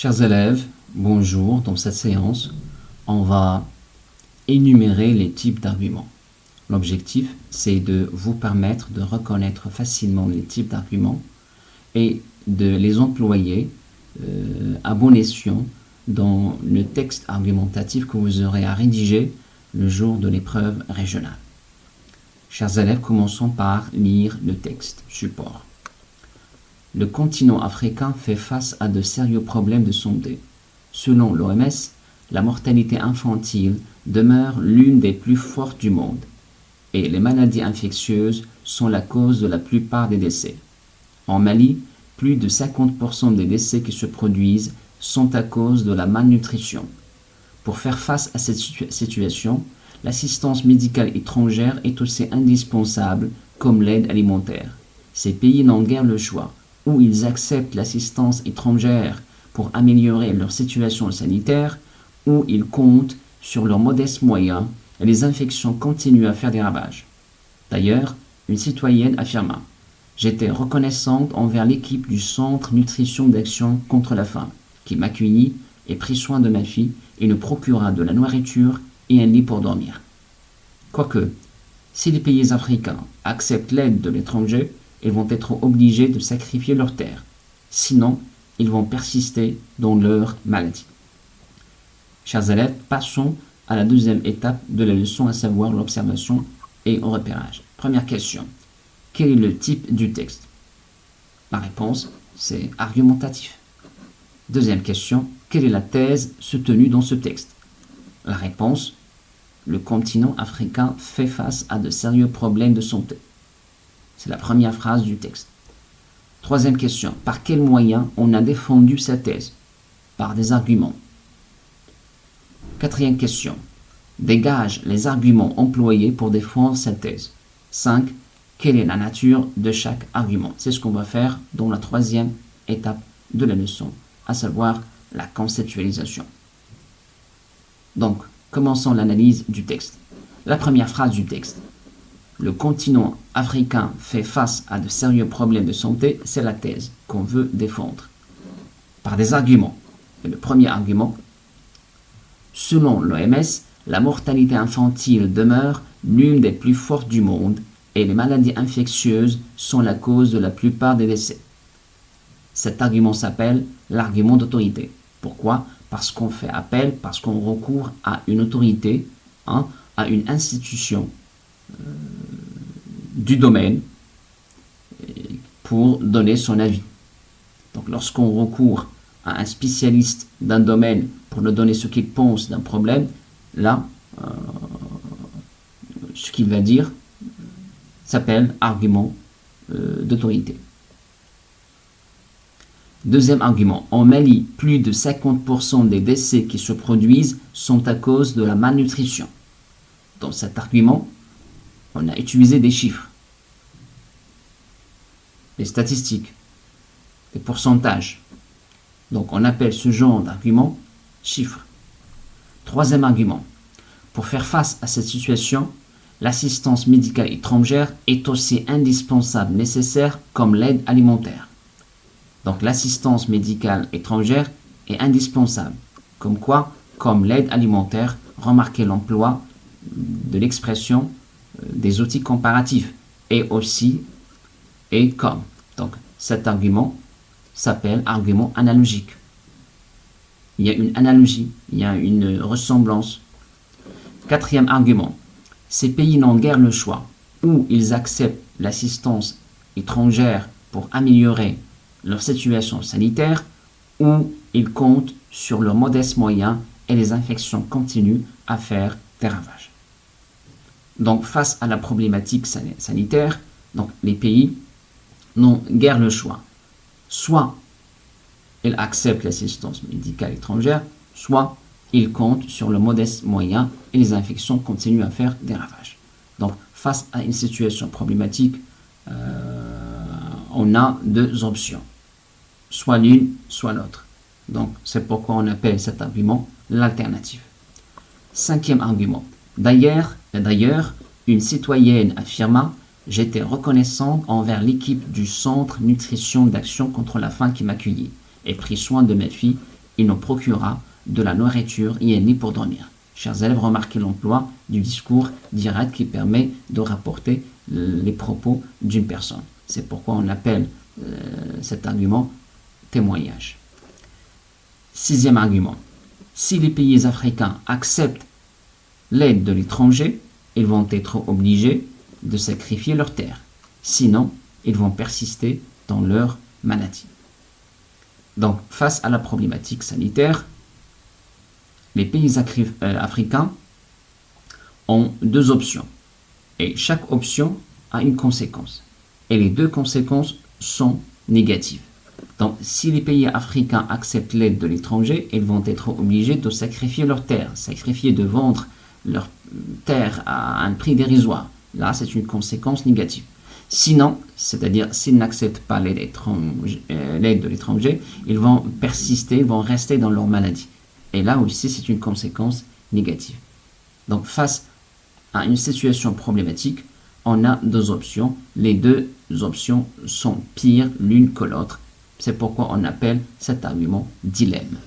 Chers élèves, bonjour. Dans cette séance, on va énumérer les types d'arguments. L'objectif, c'est de vous permettre de reconnaître facilement les types d'arguments et de les employer à bon escient dans le texte argumentatif que vous aurez à rédiger le jour de l'épreuve régionale. Chers élèves, commençons par lire le texte support. Le continent africain fait face à de sérieux problèmes de santé. Selon l'OMS, la mortalité infantile demeure l'une des plus fortes du monde et les maladies infectieuses sont la cause de la plupart des décès. En Mali, plus de 50% des décès qui se produisent sont à cause de la malnutrition. Pour faire face à cette situation, l'assistance médicale étrangère est aussi indispensable comme l'aide alimentaire. Ces pays n'ont guère le choix. Ou ils acceptent l'assistance étrangère pour améliorer leur situation sanitaire, ou ils comptent sur leurs modestes moyens et les infections continuent à faire des ravages. D'ailleurs, une citoyenne affirma « J'étais reconnaissante envers l'équipe du Centre Nutrition d'Action contre la faim, qui m'accueillit et prit soin de ma fille et nous procura de la nourriture et un lit pour dormir. » Quoique, si les pays africains acceptent l'aide de l'étranger, ils vont être obligés de sacrifier leurs terres. Sinon, ils vont persister dans leur maladie. Chers élèves, passons à la deuxième étape de la leçon, à savoir l'observation et le repérage. Première question. Quel est le type du texte? La réponse, c'est argumentatif. Deuxième question. Quelle est la thèse soutenue dans ce texte? La réponse, le continent africain fait face à de sérieux problèmes de santé. C'est la première phrase du texte. Troisième question. Par quels moyens on a défendu sa thèse? Par des arguments. Quatrième question. Dégage les arguments employés pour défendre sa thèse. 5. Quelle est la nature de chaque argument? C'est ce qu'on va faire dans la troisième étape de la leçon, à savoir la conceptualisation. Donc, commençons l'analyse du texte. La première phrase du texte. Le continent africain fait face à de sérieux problèmes de santé, c'est la thèse qu'on veut défendre. Par des arguments. Et le premier argument, selon l'OMS, la mortalité infantile demeure l'une des plus fortes du monde et les maladies infectieuses sont la cause de la plupart des décès. Cet argument s'appelle l'argument d'autorité. Pourquoi? Parce qu'on fait appel, parce qu'on recourt à une autorité, à une institution du domaine pour donner son avis. Donc lorsqu'on recourt à un spécialiste d'un domaine pour lui donner ce qu'il pense d'un problème, là, ce qu'il va dire s'appelle argument d'autorité. Deuxième argument. En Mali, plus de 50% des décès qui se produisent sont à cause de la malnutrition. Dans cet argument, on a utilisé des chiffres, des statistiques, des pourcentages. Donc on appelle ce genre d'argument chiffres. Troisième argument. Pour faire face à cette situation, l'assistance médicale étrangère est aussi indispensable, nécessaire comme l'aide alimentaire. Donc l'assistance médicale étrangère est indispensable. Comme quoi? Comme l'aide alimentaire. Remarquez l'emploi de l'expression des outils comparatifs et aussi et comme. Donc cet argument s'appelle argument analogique. Il y a une analogie, il y a une ressemblance. Quatrième argument. Ces pays n'ont guère le choix. Ou ils acceptent l'assistance étrangère pour améliorer leur situation sanitaire, ou ils comptent sur leurs modestes moyens et les infections continuent à faire des ravages. Donc face à la problématique sanitaire, donc les pays n'ont guère le choix. Soit ils acceptent l'assistance médicale étrangère, soit ils comptent sur leurs modestes moyens et les infections continuent à faire des ravages. Donc face à une situation problématique, on a deux options, soit l'une, soit l'autre. Donc c'est pourquoi on appelle cet argument l'alternative. Cinquième argument. D'ailleurs, une citoyenne affirma « J'étais reconnaissante envers l'équipe du Centre Nutrition d'Action contre la faim qui m'accueillit et prit soin de ma fille il nous procurera de la nourriture ni pour dormir. Chers élèves, remarquez l'emploi du discours direct qui permet de rapporter les propos d'une personne. C'est pourquoi on appelle cet argument témoignage. Sixième argument. Si les pays africains acceptent l'aide de l'étranger, ils vont être obligés de sacrifier leurs terres. Sinon, ils vont persister dans leur maladie. Donc, face à la problématique sanitaire, les pays africains ont deux options. Et chaque option a une conséquence. Et les deux conséquences sont négatives. Donc, si les pays africains acceptent l'aide de l'étranger, ils vont être obligés de sacrifier leurs terres, de vendre leurs terres à un prix dérisoire. Là, c'est une conséquence négative. Sinon, c'est-à-dire s'ils n'acceptent pas l'aide de l'étranger, ils vont persister, ils vont rester dans leur maladie. Et là aussi, c'est une conséquence négative. Donc, face à une situation problématique, on a deux options. Les deux options sont pires l'une que l'autre. C'est pourquoi on appelle cet argument dilemme.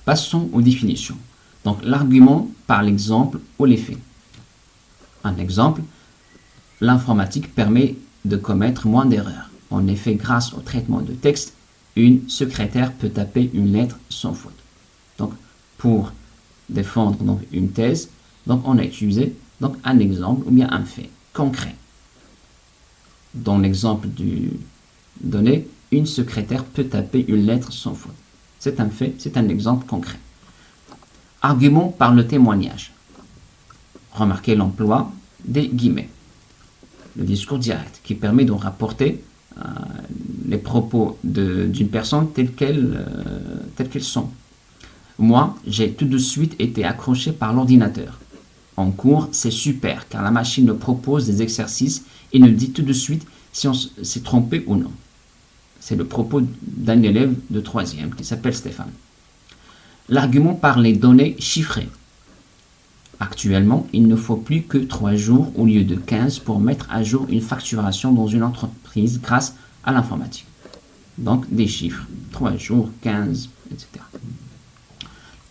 Passons aux définitions. Donc, l'argument par l'exemple ou les faits. Un exemple, l'informatique permet de commettre moins d'erreurs. En effet, grâce au traitement de texte, une secrétaire peut taper une lettre sans faute. Donc, pour défendre une thèse, on a utilisé un exemple ou bien un fait concret. Dans l'exemple donné, une secrétaire peut taper une lettre sans faute. C'est un fait, c'est un exemple concret. Argument par le témoignage. Remarquez l'emploi des guillemets. Le discours direct qui permet de rapporter les propos d'une personne tels qu'elles sont. Moi, j'ai tout de suite été accroché par l'ordinateur. En cours, c'est super car la machine nous propose des exercices et nous dit tout de suite si on s'est trompé ou non. C'est le propos d'un élève de 3e qui s'appelle Stéphane. L'argument par les données chiffrées. Actuellement, il ne faut plus que 3 jours au lieu de 15 pour mettre à jour une facturation dans une entreprise grâce à l'informatique. Donc, des chiffres, 3 jours, 15, etc.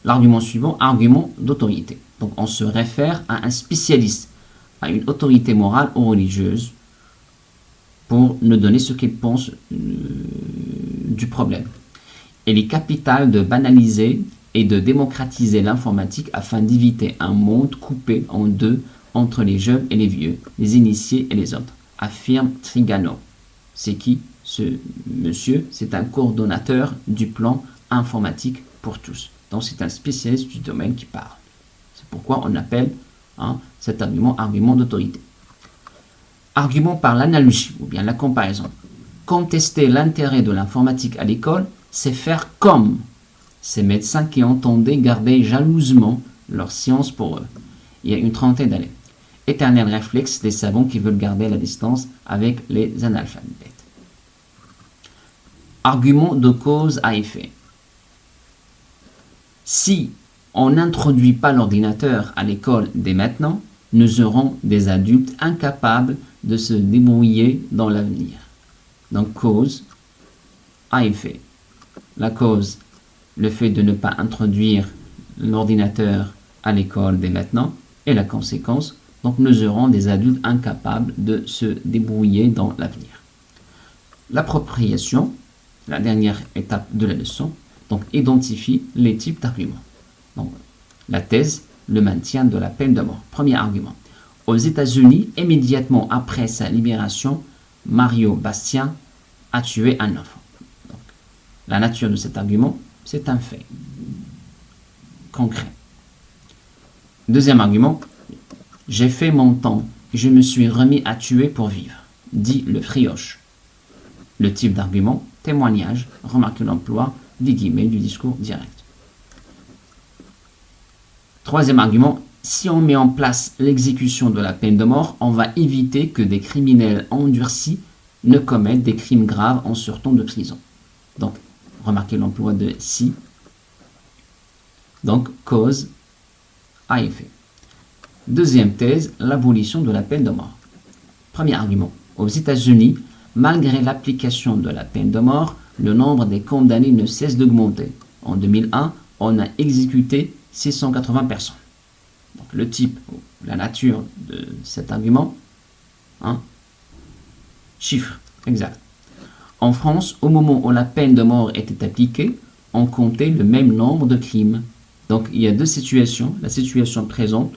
L'argument suivant, argument d'autorité. Donc, on se réfère à un spécialiste, à une autorité morale ou religieuse pour nous donner ce qu'il pense du problème. Il est capital de banaliser et de démocratiser l'informatique afin d'éviter un monde coupé en deux entre les jeunes et les vieux, les initiés et les autres, affirme Trigano. C'est qui ce monsieur? C'est un coordonnateur du plan informatique pour tous. Donc c'est un spécialiste du domaine qui parle. C'est pourquoi on appelle cet argument d'autorité. Argument par l'analogie ou bien la comparaison. Contester l'intérêt de l'informatique à l'école, c'est faire comme ces médecins qui entendaient garder jalousement leur science pour eux, il y a une trentaine d'années. Éternel réflexe des savants qui veulent garder la distance avec les analphabètes. Argument de cause à effet. Si on n'introduit pas l'ordinateur à l'école dès maintenant, nous aurons des adultes incapables de se débrouiller dans l'avenir. Donc cause à effet. La cause, le fait de ne pas introduire l'ordinateur à l'école dès maintenant, et la conséquence, donc nous aurons des adultes incapables de se débrouiller dans l'avenir. L'appropriation, la dernière étape de la leçon, donc identifie les types d'arguments. Donc la thèse, le maintien de la peine de mort. Premier argument. Aux États-Unis, immédiatement après sa libération, Mario Bastien a tué un enfant. Donc, la nature de cet argument, c'est un fait concret. Deuxième argument, j'ai fait mon temps et je me suis remis à tuer pour vivre, dit le frioche. Le type d'argument, témoignage, remarquez l'emploi des guillemets du discours direct. Troisième argument, si on met en place l'exécution de la peine de mort, on va éviter que des criminels endurcis ne commettent des crimes graves en sortant de prison. Donc, remarquez l'emploi de si. Donc, cause à effet. Deuxième thèse, l'abolition de la peine de mort. Premier argument. Aux États-Unis, Malgré l'application de la peine de mort, le nombre des condamnés ne cesse d'augmenter. En 2001, on a exécuté 680 personnes. Donc, le type, la nature de cet argument, hein, chiffre exact. En France, au moment où la peine de mort était appliquée, on comptait le même nombre de crimes. Donc il y a deux situations. La situation présente,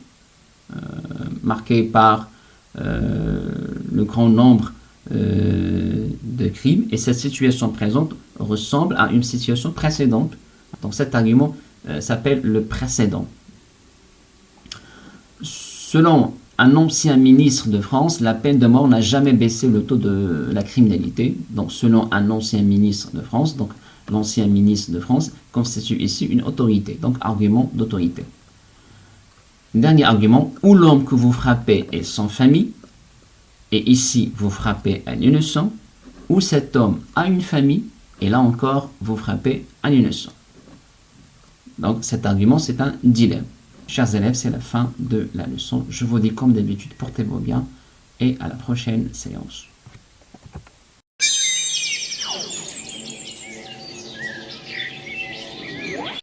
marquée par le grand nombre de crimes, et cette situation présente ressemble à une situation précédente. Donc cet argument s'appelle le précédent. Selon un ancien ministre de France, la peine de mort n'a jamais baissé le taux de la criminalité. Donc selon un ancien ministre de France, donc l'ancien ministre de France constitue ici une autorité. Donc argument d'autorité. Dernier argument, où l'homme que vous frappez est sans famille, et ici vous frappez un innocent, ou cet homme a une famille, et là encore vous frappez un innocent. Donc cet argument c'est un dilemme. Chers élèves, c'est la fin de la leçon. Je vous dis comme d'habitude, portez-vous bien et à la prochaine séance.